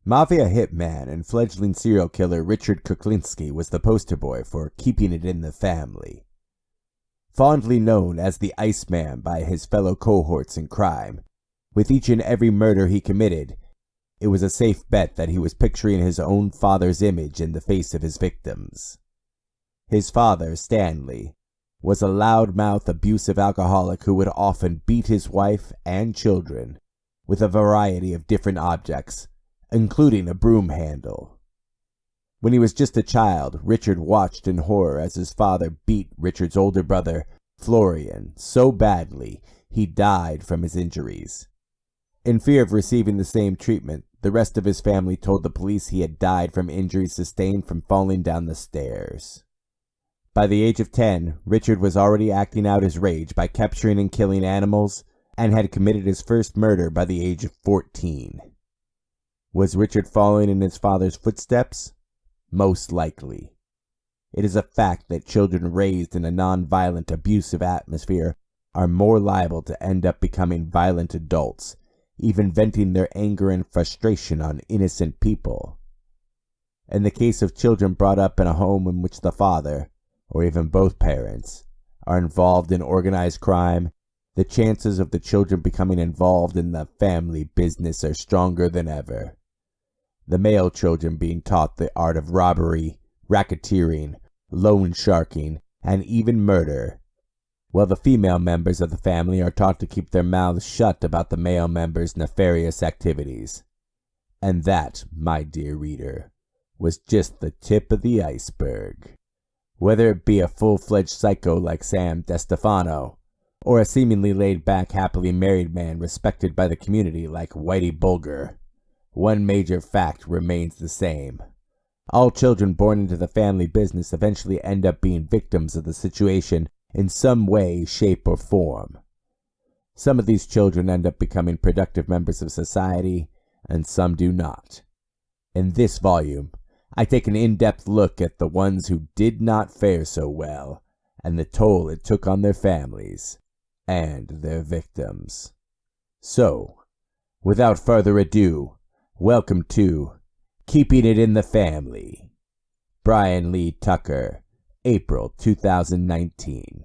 Mafia hitman and fledgling serial killer Richard Kuklinski was the poster boy for keeping it in the family. Fondly known as the Iceman by his fellow cohorts in crime, with each and every murder he committed, it was a safe bet that he was picturing his own father's image in the face of his victims. His father, Stanley, was a loudmouth, abusive alcoholic who would often beat his wife and children with a variety of different objects, including a broom handle. When he was just a child, Richard watched in horror as his father beat Richard's older brother, Florian, so badly he died from his injuries. In fear of receiving the same treatment, the rest of his family told the police he had died from injuries sustained from falling down the stairs. By the age of 10, Richard was already acting out his rage by capturing and killing animals, and had committed his first murder by the age of 14. Was Richard following in his father's footsteps? Most likely. It is a fact that children raised in a non-violent, abusive atmosphere are more liable to end up becoming violent adults, even venting their anger and frustration on innocent people. In the case of children brought up in a home in which the father, or even both parents, are involved in organized crime, the chances of the children becoming involved in the family business are stronger than ever. The male children being taught the art of robbery, racketeering, loan sharking, and even murder, while the female members of the family are taught to keep their mouths shut about the male members' nefarious activities. And that, my dear reader, was just the tip of the iceberg. Whether it be a full-fledged psycho like Sam DeStefano, or a seemingly laid-back, happily married man respected by the community like Whitey Bulger, one major fact remains the same. All children born into the family business eventually end up being victims of the situation in some way, shape, or form. Some of these children end up becoming productive members of society, and some do not. In this volume, I take an in-depth look at the ones who did not fare so well, and the toll it took on their families and their victims. So, without further ado, welcome to Keeping It in the Family. Brian Lee Tucker, April 2019.